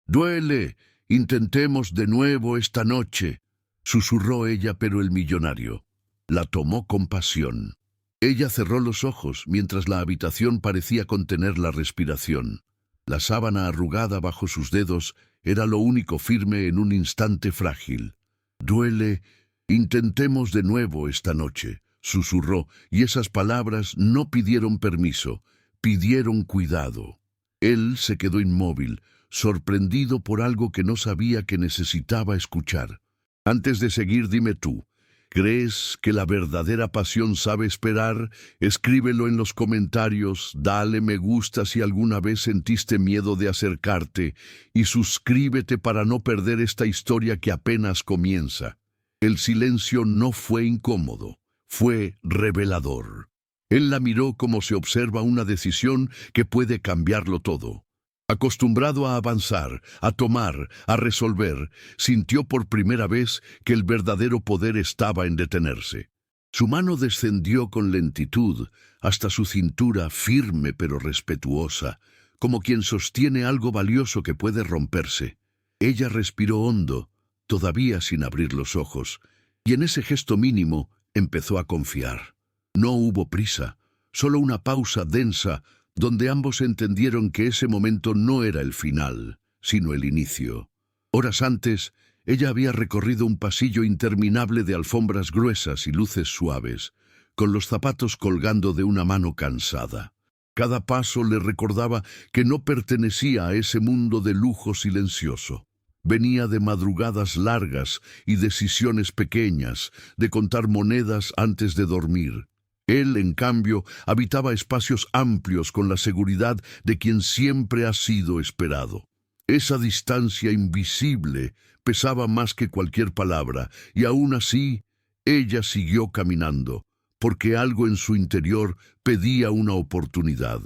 Duele, intentemos de nuevo esta noche, susurró ella, pero el millonario la tomó con pasión. Ella cerró los ojos mientras la habitación parecía contener la respiración. La sábana arrugada bajo sus dedos era lo único firme en un instante frágil. Duele, intentemos de nuevo esta noche, susurró, y esas palabras no pidieron permiso, pidieron cuidado. Él se quedó inmóvil, sorprendido por algo que no sabía que necesitaba escuchar. Antes de seguir, dime tú, ¿crees que la verdadera pasión sabe esperar? Escríbelo en los comentarios, dale me gusta si alguna vez sentiste miedo de acercarte y suscríbete para no perder esta historia que apenas comienza. El silencio no fue incómodo, fue revelador. Él la miró como se observa una decisión que puede cambiarlo todo. Acostumbrado a avanzar, a tomar, a resolver, sintió por primera vez que el verdadero poder estaba en detenerse. Su mano descendió con lentitud hasta su cintura, firme pero respetuosa, como quien sostiene algo valioso que puede romperse. Ella respiró hondo, todavía sin abrir los ojos, y en ese gesto mínimo empezó a confiar. No hubo prisa, solo una pausa densa, donde ambos entendieron que ese momento no era el final, sino el inicio. Horas antes, ella había recorrido un pasillo interminable de alfombras gruesas y luces suaves, con los zapatos colgando de una mano cansada. Cada paso le recordaba que no pertenecía a ese mundo de lujo silencioso. Venía de madrugadas largas y decisiones pequeñas, de contar monedas antes de dormir. Él, en cambio, habitaba espacios amplios con la seguridad de quien siempre ha sido esperado. Esa distancia invisible pesaba más que cualquier palabra, y aún así, ella siguió caminando, porque algo en su interior pedía una oportunidad.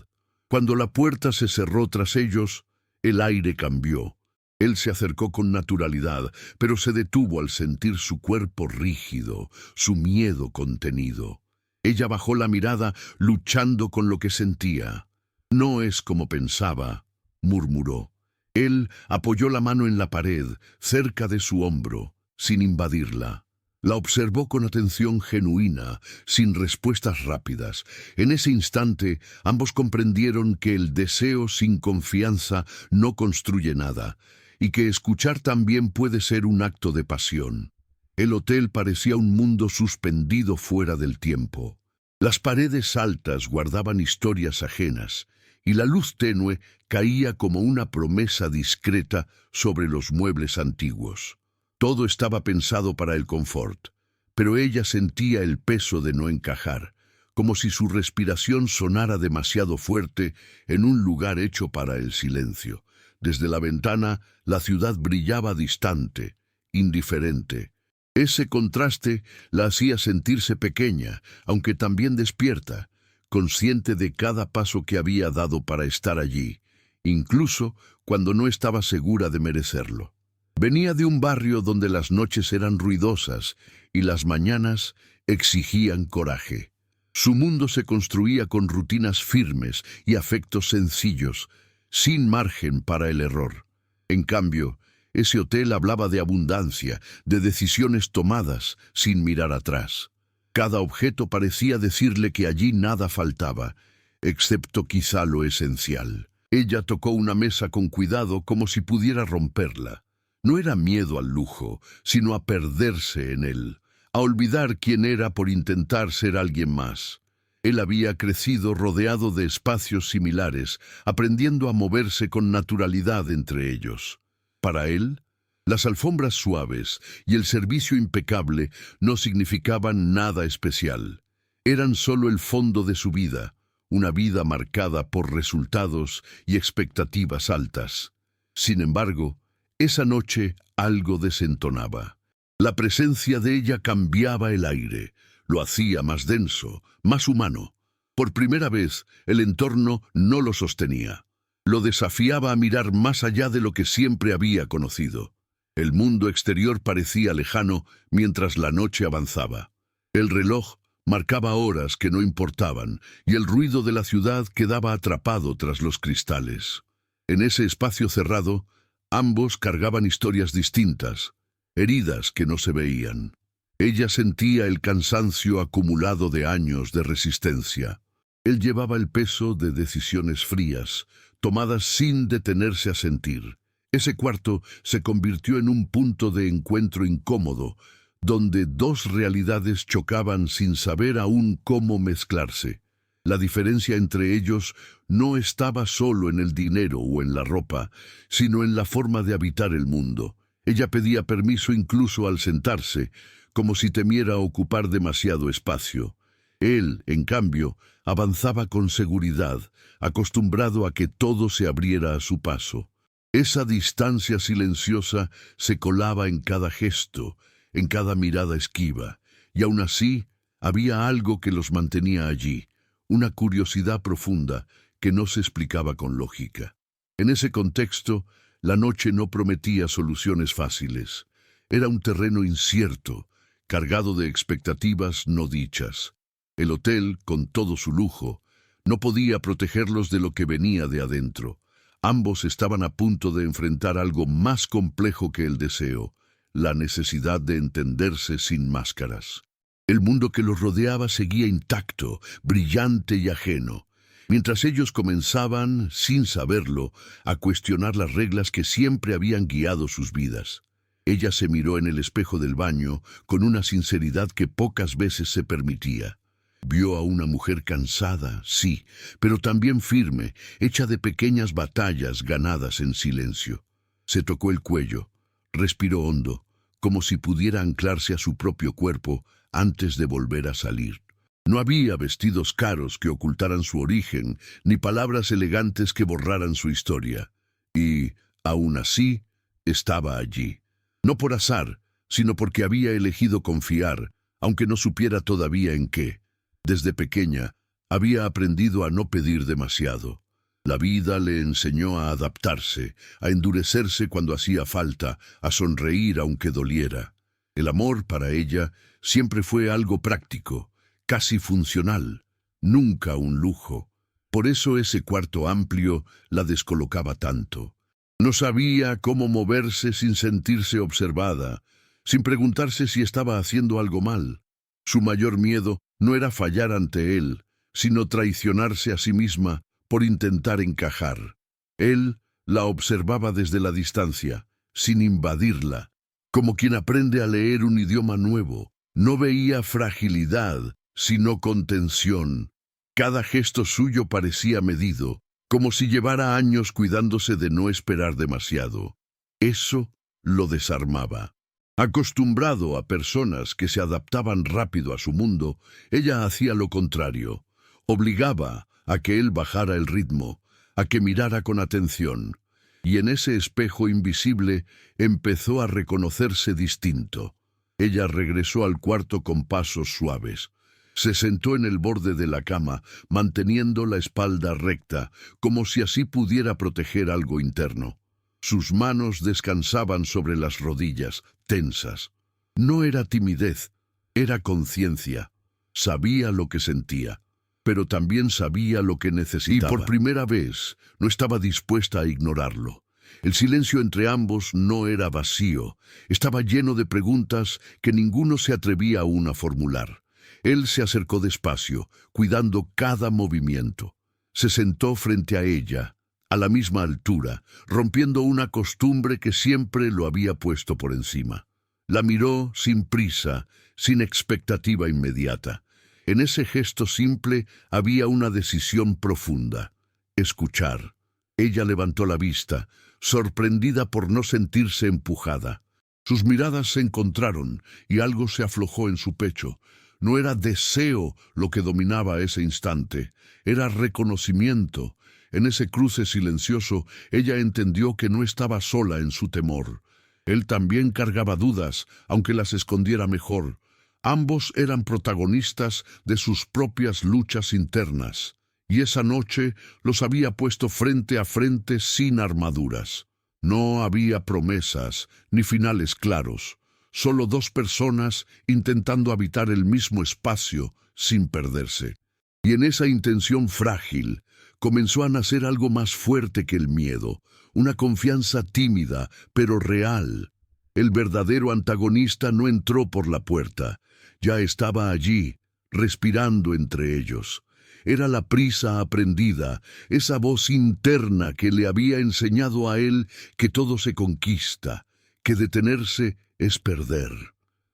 Cuando la puerta se cerró tras ellos, el aire cambió. Él se acercó con naturalidad, pero se detuvo al sentir su cuerpo rígido, su miedo contenido. Ella bajó la mirada, luchando con lo que sentía. No es como pensaba, murmuró. Él apoyó la mano en la pared, cerca de su hombro, sin invadirla. La observó con atención genuina, sin respuestas rápidas. En ese instante, ambos comprendieron que el deseo sin confianza no construye nada, y que escuchar también puede ser un acto de pasión. El hotel parecía un mundo suspendido fuera del tiempo. Las paredes altas guardaban historias ajenas, y la luz tenue caía como una promesa discreta sobre los muebles antiguos. Todo estaba pensado para el confort, pero ella sentía el peso de no encajar, como si su respiración sonara demasiado fuerte en un lugar hecho para el silencio. Desde la ventana, la ciudad brillaba distante, indiferente. Ese contraste la hacía sentirse pequeña, aunque también despierta, consciente de cada paso que había dado para estar allí, incluso cuando no estaba segura de merecerlo. Venía de un barrio donde las noches eran ruidosas y las mañanas exigían coraje. Su mundo se construía con rutinas firmes y afectos sencillos, sin margen para el error. En cambio, ese hotel hablaba de abundancia, de decisiones tomadas sin mirar atrás. Cada objeto parecía decirle que allí nada faltaba, excepto quizá lo esencial. Ella tocó una mesa con cuidado como si pudiera romperla. No era miedo al lujo, sino a perderse en él, a olvidar quién era por intentar ser alguien más. Él había crecido rodeado de espacios similares, aprendiendo a moverse con naturalidad entre ellos. Para él, las alfombras suaves y el servicio impecable no significaban nada especial. Eran solo el fondo de su vida, una vida marcada por resultados y expectativas altas. Sin embargo, esa noche algo desentonaba. La presencia de ella cambiaba el aire, lo hacía más denso, más humano. Por primera vez, el entorno no lo sostenía. Lo desafiaba a mirar más allá de lo que siempre había conocido. El mundo exterior parecía lejano mientras la noche avanzaba. El reloj marcaba horas que no importaban y el ruido de la ciudad quedaba atrapado tras los cristales. En ese espacio cerrado, Ambos cargaban historias distintas, heridas que no se veían. Ella sentía el cansancio acumulado de años de resistencia. Él llevaba el peso de decisiones frías, tomadas sin detenerse a sentir. Ese cuarto se convirtió en un punto de encuentro incómodo, donde dos realidades chocaban sin saber aún cómo mezclarse. La diferencia entre ellos no estaba solo en el dinero o en la ropa, sino en la forma de habitar el mundo. Ella pedía permiso incluso al sentarse, como si temiera ocupar demasiado espacio. Él, en cambio, avanzaba con seguridad, acostumbrado a que todo se abriera a su paso. Esa distancia silenciosa se colaba en cada gesto, en cada mirada esquiva, y aún así había algo que los mantenía allí, una curiosidad profunda que no se explicaba con lógica. En ese contexto, la noche no prometía soluciones fáciles. Era un terreno incierto, cargado de expectativas no dichas. El hotel, con todo su lujo, no podía protegerlos de lo que venía de adentro. Ambos estaban a punto de enfrentar algo más complejo que el deseo, la necesidad de entenderse sin máscaras. El mundo que los rodeaba seguía intacto, brillante y ajeno, mientras ellos comenzaban, sin saberlo, a cuestionar las reglas que siempre habían guiado sus vidas. Ella se miró en el espejo del baño con una sinceridad que pocas veces se permitía. Vio a una mujer cansada, sí, pero también firme, hecha de pequeñas batallas ganadas en silencio. Se tocó el cuello, respiró hondo, como si pudiera anclarse a su propio cuerpo antes de volver a salir. No había vestidos caros que ocultaran su origen, ni palabras elegantes que borraran su historia. Y, aún así, estaba allí. No por azar, sino porque había elegido confiar, aunque no supiera todavía en qué. Desde pequeña, había aprendido a no pedir demasiado. La vida le enseñó a adaptarse, a endurecerse cuando hacía falta, a sonreír aunque doliera. El amor, para ella, siempre fue algo práctico, casi funcional, nunca un lujo. Por eso ese cuarto amplio la descolocaba tanto. No sabía cómo moverse sin sentirse observada, sin preguntarse si estaba haciendo algo mal. Su mayor miedo no era fallar ante él, sino traicionarse a sí misma por intentar encajar. Él la observaba desde la distancia, sin invadirla, como quien aprende a leer un idioma nuevo. No veía fragilidad, sino contención. Cada gesto suyo parecía medido, como si llevara años cuidándose de no esperar demasiado. Eso lo desarmaba. Acostumbrado a personas que se adaptaban rápido a su mundo, ella hacía lo contrario. Obligaba a que él bajara el ritmo, a que mirara con atención. Y en ese espejo invisible empezó a reconocerse distinto. Ella regresó al cuarto con pasos suaves. Se sentó en el borde de la cama, manteniendo la espalda recta, como si así pudiera proteger algo interno. Sus manos descansaban sobre las rodillas, tensas. No era timidez, era conciencia. Sabía lo que sentía, pero también sabía lo que necesitaba. Y por primera vez no estaba dispuesta a ignorarlo. El silencio entre ambos no era vacío, estaba lleno de preguntas que ninguno se atrevía aún a formular. Él se acercó despacio, cuidando cada movimiento. Se sentó frente a ella, a la misma altura, rompiendo una costumbre que siempre lo había puesto por encima. La miró sin prisa, sin expectativa inmediata. En ese gesto simple había una decisión profunda: escuchar. Ella levantó la vista, sorprendida por no sentirse empujada. Sus miradas se encontraron y algo se aflojó en su pecho. No era deseo lo que dominaba ese instante, era reconocimiento. En ese cruce silencioso, ella entendió que no estaba sola en su temor. Él también cargaba dudas, aunque las escondiera mejor. Ambos eran protagonistas de sus propias luchas internas, y esa noche los había puesto frente a frente sin armaduras. No había promesas ni finales claros, solo dos personas intentando habitar el mismo espacio sin perderse. Y en esa intención frágil comenzó a nacer algo más fuerte que el miedo, una confianza tímida, pero real. El verdadero antagonista no entró por la puerta, ya estaba allí, respirando entre ellos. Era la prisa aprendida, esa voz interna que le había enseñado a él que todo se conquista, que detenerse es perder.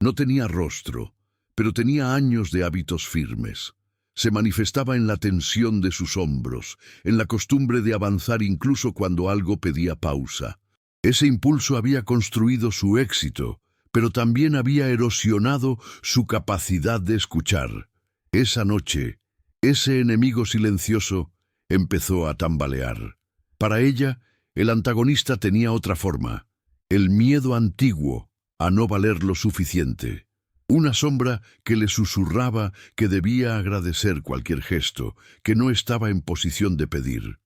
No tenía rostro, pero tenía años de hábitos firmes. Se manifestaba en la tensión de sus hombros, en la costumbre de avanzar incluso cuando algo pedía pausa. Ese impulso había construido su éxito, pero también había erosionado su capacidad de escuchar. Esa noche, ese enemigo silencioso empezó a tambalear. Para ella, el antagonista tenía otra forma, el miedo antiguo a no valer lo suficiente. Una sombra que le susurraba que debía agradecer cualquier gesto, que no estaba en posición de pedir.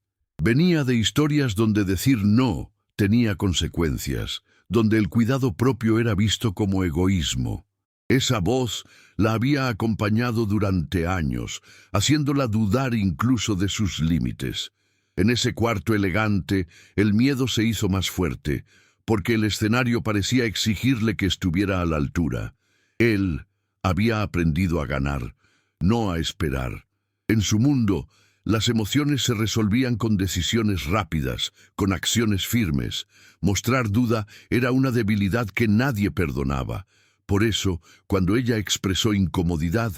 Venía de historias donde decir no tenía consecuencias, donde el cuidado propio era visto como egoísmo. Esa voz la había acompañado durante años, haciéndola dudar incluso de sus límites. En ese cuarto elegante, el miedo se hizo más fuerte, porque el escenario parecía exigirle que estuviera a la altura. Él había aprendido a ganar, no a esperar. En su mundo, las emociones se resolvían con decisiones rápidas, con acciones firmes. Mostrar duda era una debilidad que nadie perdonaba. Por eso, cuando ella expresó incomodidad,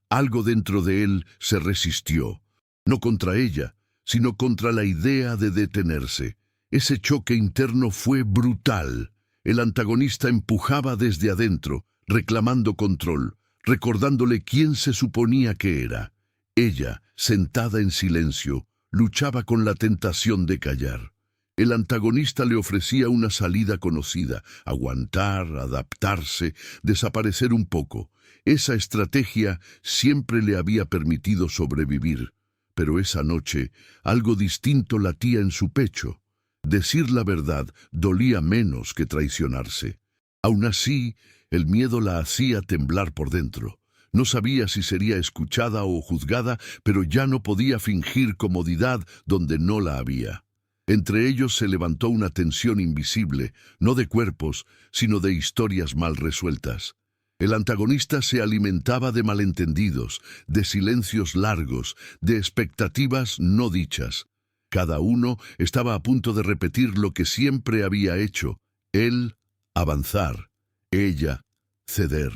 algo dentro de él se resistió. No contra ella, sino contra la idea de detenerse. Ese choque interno fue brutal. El antagonista empujaba desde adentro, reclamando control, recordándole quién se suponía que era. Ella, sentada en silencio, luchaba con la tentación de callar. El antagonista le ofrecía una salida conocida, aguantar, adaptarse, desaparecer un poco. Esa estrategia siempre le había permitido sobrevivir. Pero esa noche, algo distinto latía en su pecho. Decir la verdad dolía menos que traicionarse. Aún así, el miedo la hacía temblar por dentro. No sabía si sería escuchada o juzgada, pero ya no podía fingir comodidad donde no la había. Entre ellos se levantó una tensión invisible, no de cuerpos, sino de historias mal resueltas. El antagonista se alimentaba de malentendidos, de silencios largos, de expectativas no dichas. Cada uno estaba a punto de repetir lo que siempre había hecho. Él, avanzar. Ella, ceder.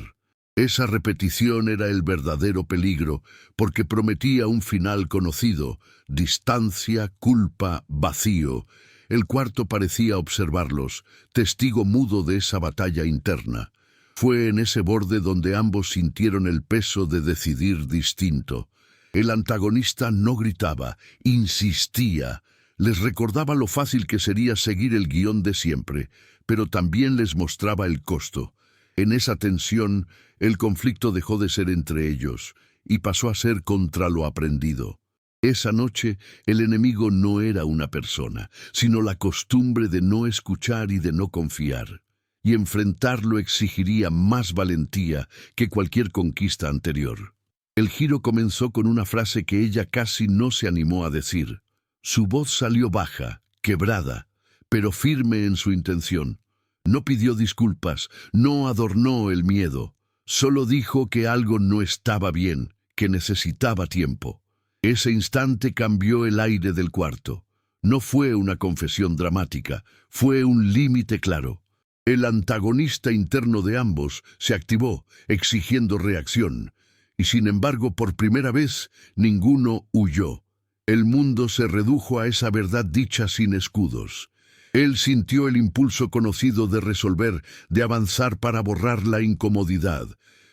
Esa repetición era el verdadero peligro, porque prometía un final conocido: distancia, culpa, vacío. El cuarto parecía observarlos, testigo mudo de esa batalla interna. Fue en ese borde donde ambos sintieron el peso de decidir distinto. El antagonista no gritaba, insistía. Les recordaba lo fácil que sería seguir el guión de siempre, pero también les mostraba el costo. En esa tensión, el conflicto dejó de ser entre ellos y pasó a ser contra lo aprendido. Esa noche, el enemigo no era una persona, sino la costumbre de no escuchar y de no confiar. Y enfrentarlo exigiría más valentía que cualquier conquista anterior. El giro comenzó con una frase que ella casi no se animó a decir. Su voz salió baja, quebrada, pero firme en su intención. No pidió disculpas, no adornó el miedo. Solo dijo que algo no estaba bien, que necesitaba tiempo. Ese instante cambió el aire del cuarto. No fue una confesión dramática, fue un límite claro. El antagonista interno de ambos se activó, exigiendo reacción. Y sin embargo, por primera vez, ninguno huyó. El mundo se redujo a esa verdad dicha sin escudos. Él sintió el impulso conocido de resolver, de avanzar para borrar la incomodidad.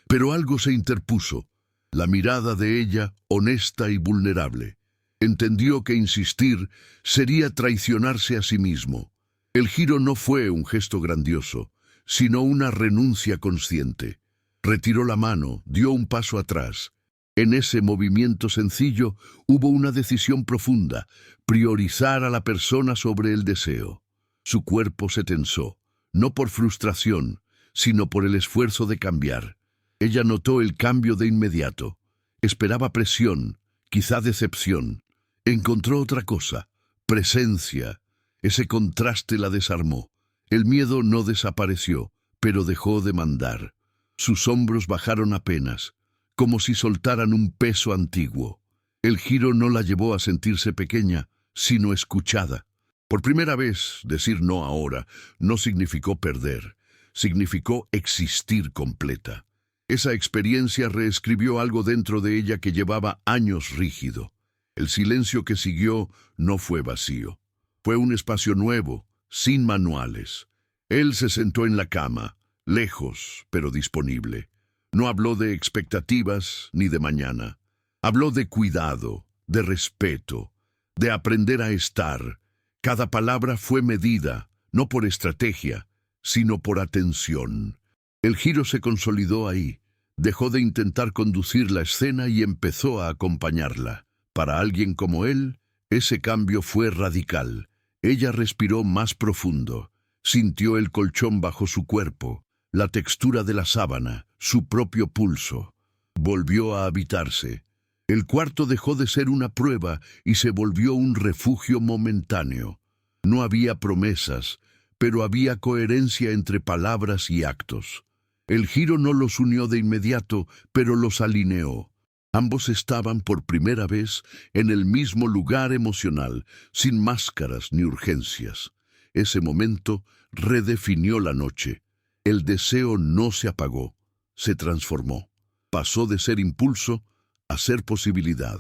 Pero algo se interpuso. La mirada de ella, honesta y vulnerable. Entendió que insistir sería traicionarse a sí mismo. El giro no fue un gesto grandioso, sino una renuncia consciente. Retiró la mano, dio un paso atrás. En ese movimiento sencillo hubo una decisión profunda: priorizar a la persona sobre el deseo. Su cuerpo se tensó, no por frustración, sino por el esfuerzo de cambiar. Ella notó el cambio de inmediato. Esperaba presión, quizá decepción. Encontró otra cosa: presencia. Ese contraste la desarmó. El miedo no desapareció, pero dejó de mandar. Sus hombros bajaron apenas, como si soltaran un peso antiguo. El giro no la llevó a sentirse pequeña, sino escuchada. Por primera vez, decir no ahora no significó perder, significó existir completa. Esa experiencia reescribió algo dentro de ella que llevaba años rígido. El silencio que siguió no fue vacío. Fue un espacio nuevo, sin manuales. Él se sentó en la cama, lejos, pero disponible. No habló de expectativas ni de mañana. Habló de cuidado, de respeto, de aprender a estar. Cada palabra fue medida, no por estrategia, sino por atención. El giro se consolidó ahí. Dejó de intentar conducir la escena y empezó a acompañarla. Para alguien como él, ese cambio fue radical. Ella respiró más profundo. Sintió el colchón bajo su cuerpo, la textura de la sábana, su propio pulso. Volvió a habitarse. El cuarto dejó de ser una prueba y se volvió un refugio momentáneo. No había promesas, pero había coherencia entre palabras y actos. El giro no los unió de inmediato, pero los alineó. Ambos estaban por primera vez en el mismo lugar emocional, sin máscaras ni urgencias. Ese momento redefinió la noche. El deseo no se apagó, se transformó. Pasó de ser impulso a ser posibilidad.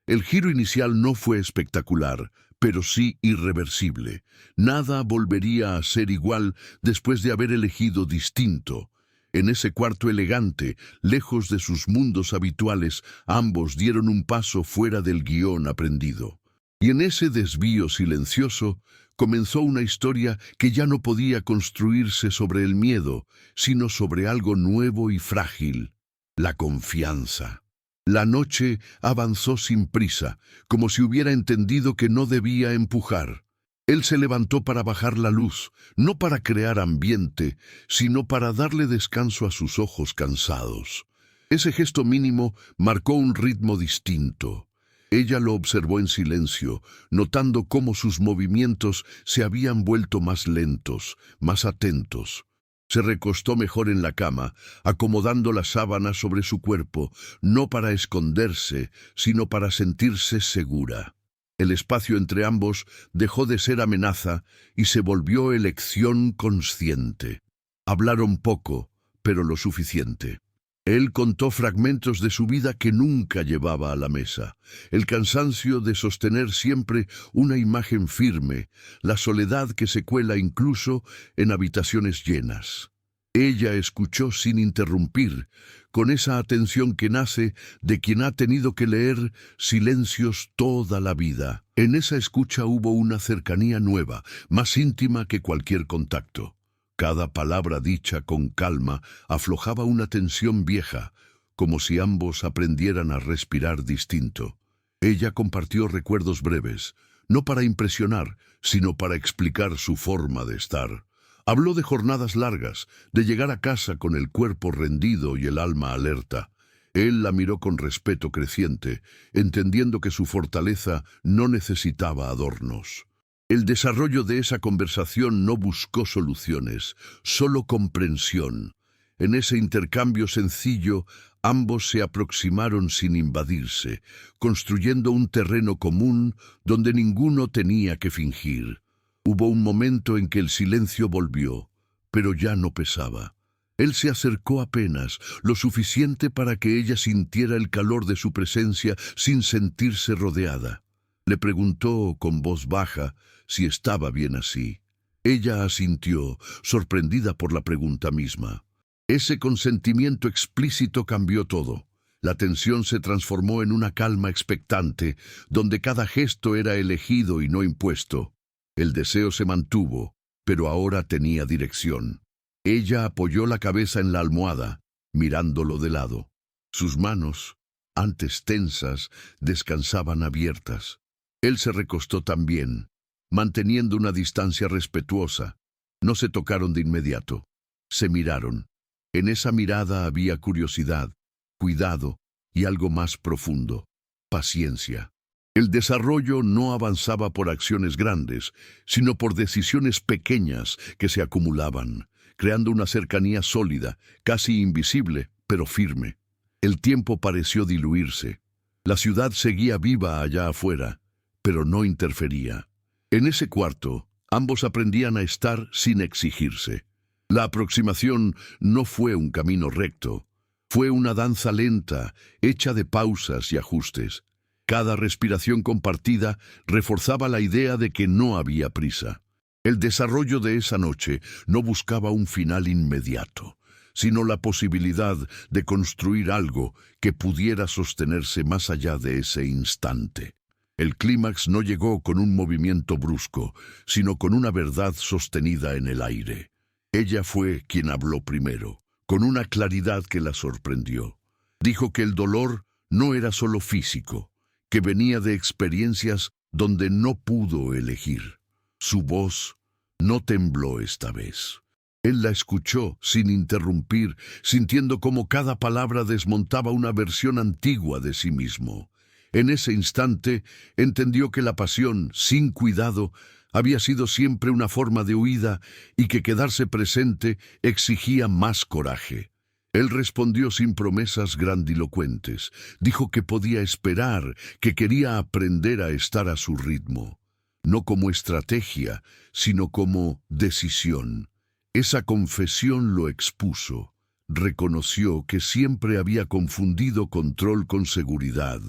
El giro inicial no fue espectacular, pero sí irreversible. Nada volvería a ser igual después de haber elegido distinto. En ese cuarto elegante, lejos de sus mundos habituales, ambos dieron un paso fuera del guión aprendido. Y en ese desvío silencioso comenzó una historia que ya no podía construirse sobre el miedo, sino sobre algo nuevo y frágil: la confianza. La noche avanzó sin prisa, como si hubiera entendido que no debía empujar. Él se levantó para bajar la luz, no para crear ambiente, sino para darle descanso a sus ojos cansados. Ese gesto mínimo marcó un ritmo distinto. Ella lo observó en silencio, notando cómo sus movimientos se habían vuelto más lentos, más atentos. Se recostó mejor en la cama, acomodando la sábana sobre su cuerpo, no para esconderse, sino para sentirse segura. El espacio entre ambos dejó de ser amenaza y se volvió elección consciente. Hablaron poco, pero lo suficiente. Él contó fragmentos de su vida que nunca llevaba a la mesa: el cansancio de sostener siempre una imagen firme, la soledad que se cuela incluso en habitaciones llenas. Ella escuchó sin interrumpir, con esa atención que nace de quien ha tenido que leer silencios toda la vida. En esa escucha hubo una cercanía nueva, más íntima que cualquier contacto. Cada palabra dicha con calma aflojaba una tensión vieja, como si ambos aprendieran a respirar distinto. Ella compartió recuerdos breves, no para impresionar, sino para explicar su forma de estar. Habló de jornadas largas, de llegar a casa con el cuerpo rendido y el alma alerta. Él la miró con respeto creciente, entendiendo que su fortaleza no necesitaba adornos. El desarrollo de esa conversación no buscó soluciones, solo comprensión. En ese intercambio sencillo, ambos se aproximaron sin invadirse, construyendo un terreno común donde ninguno tenía que fingir. Hubo un momento en que el silencio volvió, pero ya no pesaba. Él se acercó apenas, lo suficiente para que ella sintiera el calor de su presencia sin sentirse rodeada. Le preguntó con voz baja si estaba bien así. Ella asintió, sorprendida por la pregunta misma. Ese consentimiento explícito cambió todo. La tensión se transformó en una calma expectante, donde cada gesto era elegido y no impuesto. El deseo se mantuvo, pero ahora tenía dirección. Ella apoyó la cabeza en la almohada, mirándolo de lado. Sus manos, antes tensas, descansaban abiertas. Él se recostó también, manteniendo una distancia respetuosa. No se tocaron de inmediato. Se miraron. En esa mirada había curiosidad, cuidado y algo más profundo: paciencia. El desarrollo no avanzaba por acciones grandes, sino por decisiones pequeñas que se acumulaban, creando una cercanía sólida, casi invisible, pero firme. El tiempo pareció diluirse. La ciudad seguía viva allá afuera, pero no interfería. En ese cuarto, ambos aprendían a estar sin exigirse. La aproximación no fue un camino recto, fue una danza lenta, hecha de pausas y ajustes. Cada respiración compartida reforzaba la idea de que no había prisa. El desarrollo de esa noche no buscaba un final inmediato, sino la posibilidad de construir algo que pudiera sostenerse más allá de ese instante. El clímax no llegó con un movimiento brusco, sino con una verdad sostenida en el aire. Ella fue quien habló primero, con una claridad que la sorprendió. Dijo que el dolor no era solo físico, que venía de experiencias donde no pudo elegir. Su voz no tembló esta vez. Él la escuchó sin interrumpir, sintiendo cómo cada palabra desmontaba una versión antigua de sí mismo. En ese instante entendió que la pasión, sin cuidado, había sido siempre una forma de huida y que quedarse presente exigía más coraje. Él respondió sin promesas grandilocuentes. Dijo que podía esperar, que quería aprender a estar a su ritmo. No como estrategia, sino como decisión. Esa confesión lo expuso. Reconoció que siempre había confundido control con seguridad,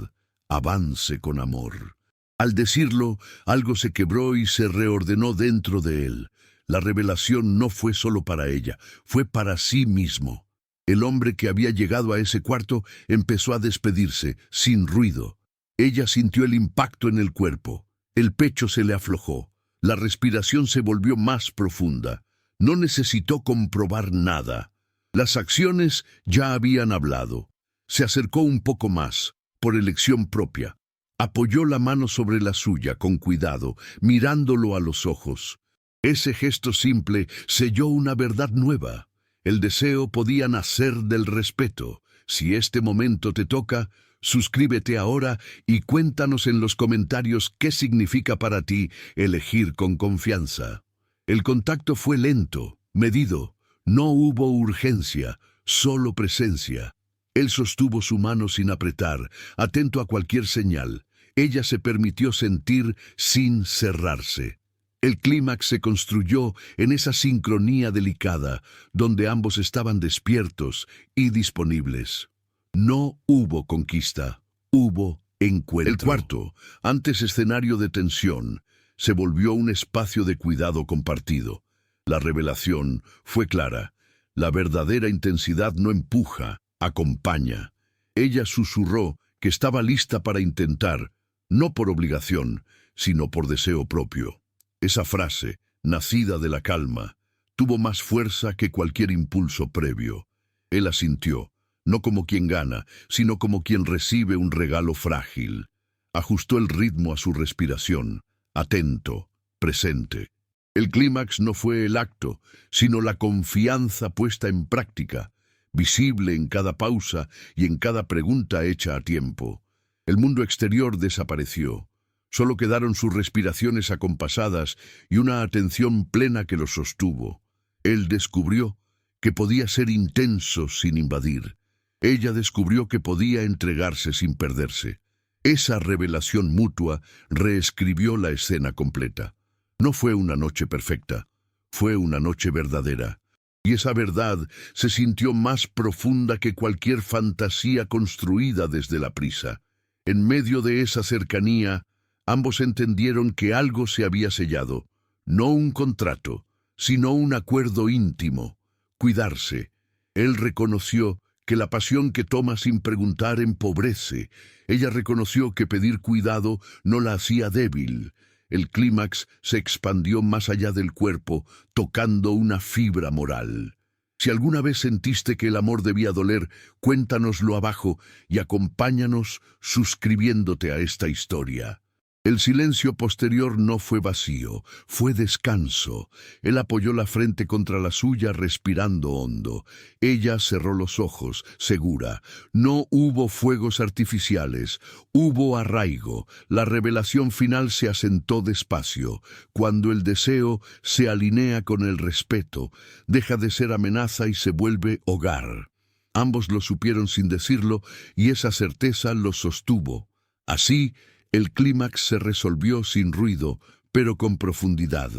avance con amor. Al decirlo, algo se quebró y se reordenó dentro de él. La revelación no fue solo para ella, fue para sí mismo. El hombre que había llegado a ese cuarto empezó a despedirse, sin ruido. Ella sintió el impacto en el cuerpo. El pecho se le aflojó. La respiración se volvió más profunda. No necesitó comprobar nada. Las acciones ya habían hablado. Se acercó un poco más, por elección propia. Apoyó la mano sobre la suya con cuidado, mirándolo a los ojos. Ese gesto simple selló una verdad nueva. El deseo podía nacer del respeto. Si este momento te toca, suscríbete ahora y cuéntanos en los comentarios qué significa para ti elegir con confianza. El contacto fue lento, medido. No hubo urgencia, solo presencia. Él sostuvo su mano sin apretar, atento a cualquier señal. Ella se permitió sentir sin cerrarse. El clímax se construyó en esa sincronía delicada, donde ambos estaban despiertos y disponibles. No hubo conquista, hubo encuentro. El cuarto, antes escenario de tensión, se volvió un espacio de cuidado compartido. La revelación fue clara. La verdadera intensidad no empuja, acompaña. Ella susurró que estaba lista para intentar, no por obligación, sino por deseo propio. Esa frase, nacida de la calma, tuvo más fuerza que cualquier impulso previo. Él asintió, no como quien gana, sino como quien recibe un regalo frágil. Ajustó el ritmo a su respiración, atento, presente. El clímax no fue el acto, sino la confianza puesta en práctica, visible en cada pausa y en cada pregunta hecha a tiempo. El mundo exterior desapareció. Solo quedaron sus respiraciones acompasadas y una atención plena que los sostuvo. Él descubrió que podía ser intenso sin invadir. Ella descubrió que podía entregarse sin perderse. Esa revelación mutua reescribió la escena completa. No fue una noche perfecta, fue una noche verdadera. Y esa verdad se sintió más profunda que cualquier fantasía construida desde la prisa. En medio de esa cercanía, ambos entendieron que algo se había sellado, no un contrato, sino un acuerdo íntimo, cuidarse. Él reconoció que la pasión que toma sin preguntar empobrece. Ella reconoció que pedir cuidado no la hacía débil. El clímax se expandió más allá del cuerpo, tocando una fibra moral. Si alguna vez sentiste que el amor debía doler, cuéntanoslo abajo y acompáñanos suscribiéndote a esta historia. El silencio posterior no fue vacío, fue descanso. Él apoyó la frente contra la suya, respirando hondo. Ella cerró los ojos, segura. No hubo fuegos artificiales, hubo arraigo. La revelación final se asentó despacio. Cuando el deseo se alinea con el respeto, deja de ser amenaza y se vuelve hogar. Ambos lo supieron sin decirlo, y esa certeza los sostuvo. Así, el clímax se resolvió sin ruido, pero con profundidad.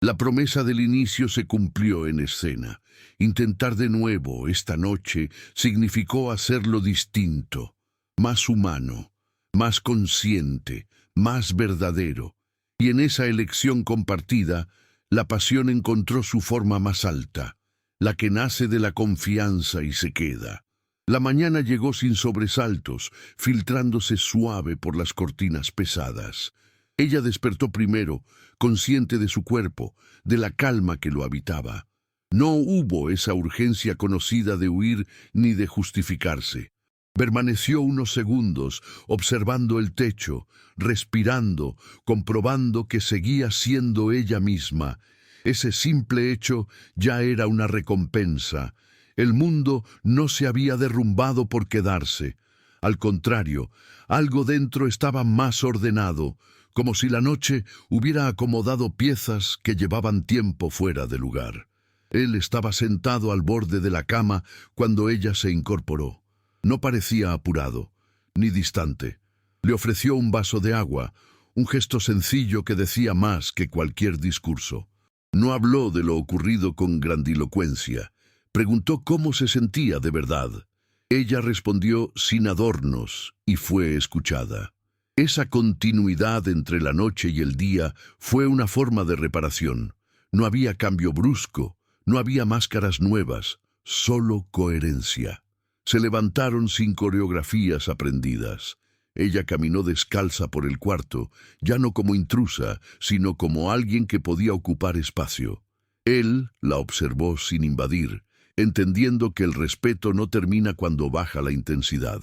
La promesa del inicio se cumplió en escena. Intentar de nuevo esta noche significó hacerlo distinto, más humano, más consciente, más verdadero. Y en esa elección compartida, la pasión encontró su forma más alta, la que nace de la confianza y se queda. La mañana llegó sin sobresaltos, filtrándose suave por las cortinas pesadas. Ella despertó primero, consciente de su cuerpo, de la calma que lo habitaba. No hubo esa urgencia conocida de huir ni de justificarse. Permaneció unos segundos, observando el techo, respirando, comprobando que seguía siendo ella misma. Ese simple hecho ya era una recompensa. El mundo no se había derrumbado por quedarse. Al contrario, algo dentro estaba más ordenado, como si la noche hubiera acomodado piezas que llevaban tiempo fuera de lugar. Él estaba sentado al borde de la cama cuando ella se incorporó. No parecía apurado, ni distante. Le ofreció un vaso de agua, un gesto sencillo que decía más que cualquier discurso. No habló de lo ocurrido con grandilocuencia. Preguntó cómo se sentía de verdad. Ella respondió sin adornos y fue escuchada. Esa continuidad entre la noche y el día fue una forma de reparación. No había cambio brusco, no había máscaras nuevas, solo coherencia. Se levantaron sin coreografías aprendidas. Ella caminó descalza por el cuarto, ya no como intrusa, sino como alguien que podía ocupar espacio. Él la observó sin invadir, entendiendo que el respeto no termina cuando baja la intensidad.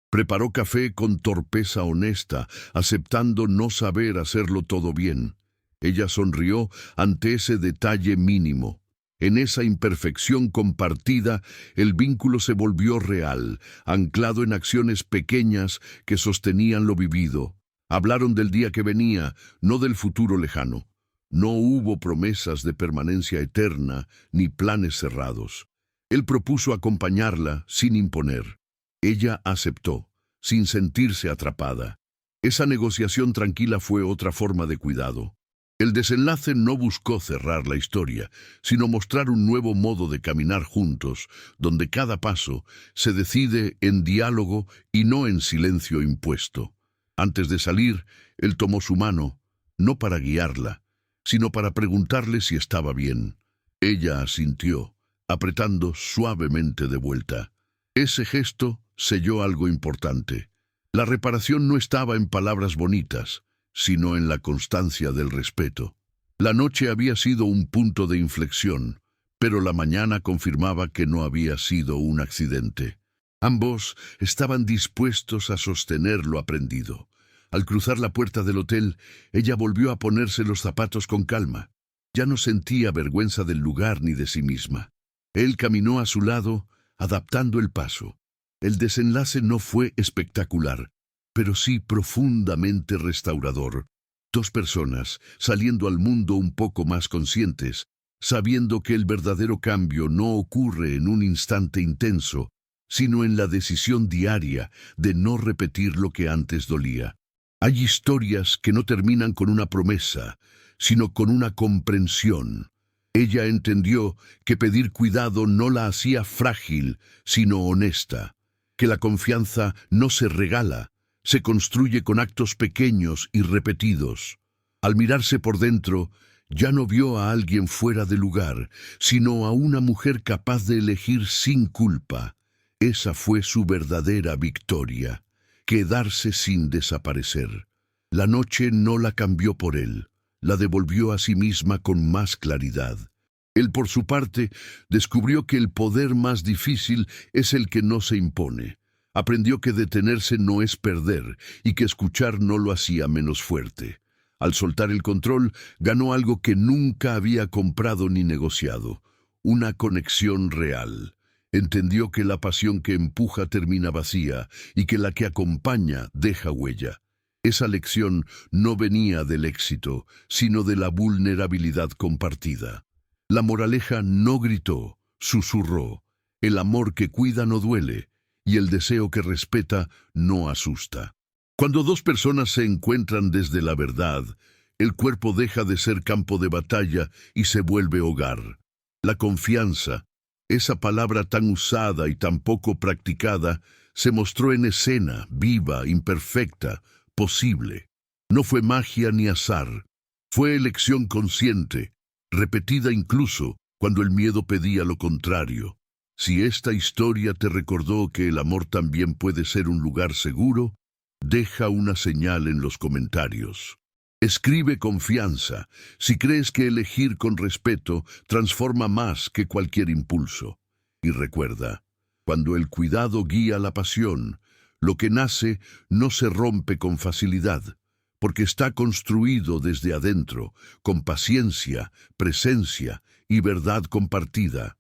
Preparó café con torpeza honesta, aceptando no saber hacerlo todo bien. Ella sonrió ante ese detalle mínimo. En esa imperfección compartida, el vínculo se volvió real, anclado en acciones pequeñas que sostenían lo vivido. Hablaron del día que venía, no del futuro lejano. No hubo promesas de permanencia eterna, ni planes cerrados. Él propuso acompañarla sin imponer. Ella aceptó, sin sentirse atrapada. Esa negociación tranquila fue otra forma de cuidado. El desenlace no buscó cerrar la historia, sino mostrar un nuevo modo de caminar juntos, donde cada paso se decide en diálogo y no en silencio impuesto. Antes de salir, él tomó su mano, no para guiarla, sino para preguntarle si estaba bien. Ella asintió, apretando suavemente de vuelta. Ese gesto selló algo importante. La reparación no estaba en palabras bonitas, sino en la constancia del respeto. La noche había sido un punto de inflexión, pero la mañana confirmaba que no había sido un accidente. Ambos estaban dispuestos a sostener lo aprendido. Al cruzar la puerta del hotel, ella volvió a ponerse los zapatos con calma. Ya no sentía vergüenza del lugar ni de sí misma. Él caminó a su lado, adaptando el paso. El desenlace no fue espectacular, pero sí profundamente restaurador. Dos personas saliendo al mundo un poco más conscientes, sabiendo que el verdadero cambio no ocurre en un instante intenso, sino en la decisión diaria de no repetir lo que antes dolía. Hay historias que no terminan con una promesa, sino con una comprensión. Ella entendió que pedir cuidado no la hacía frágil, sino honesta, que la confianza no se regala, se construye con actos pequeños y repetidos. Al mirarse por dentro, ya no vio a alguien fuera de lugar, sino a una mujer capaz de elegir sin culpa. Esa fue su verdadera victoria, quedarse sin desaparecer. La noche no la cambió por él, la devolvió a sí misma con más claridad. Él, por su parte, descubrió que el poder más difícil es el que no se impone. Aprendió que detenerse no es perder y que escuchar no lo hacía menos fuerte. Al soltar el control, ganó algo que nunca había comprado ni negociado: una conexión real. Entendió que la pasión que empuja termina vacía y que la que acompaña deja huella. Esa lección no venía del éxito, sino de la vulnerabilidad compartida. La moraleja no gritó, susurró: el amor que cuida no duele, y el deseo que respeta no asusta. Cuando dos personas se encuentran desde la verdad, el cuerpo deja de ser campo de batalla y se vuelve hogar. La confianza, esa palabra tan usada y tan poco practicada, se mostró en escena, viva, imperfecta, posible. No fue magia ni azar, fue elección consciente, repetida incluso cuando el miedo pedía lo contrario. Si esta historia te recordó que el amor también puede ser un lugar seguro, deja una señal en los comentarios. Escribe confianza si crees que elegir con respeto transforma más que cualquier impulso. Y recuerda, cuando el cuidado guía la pasión, lo que nace no se rompe con facilidad, porque está construido desde adentro, con paciencia, presencia y verdad compartida.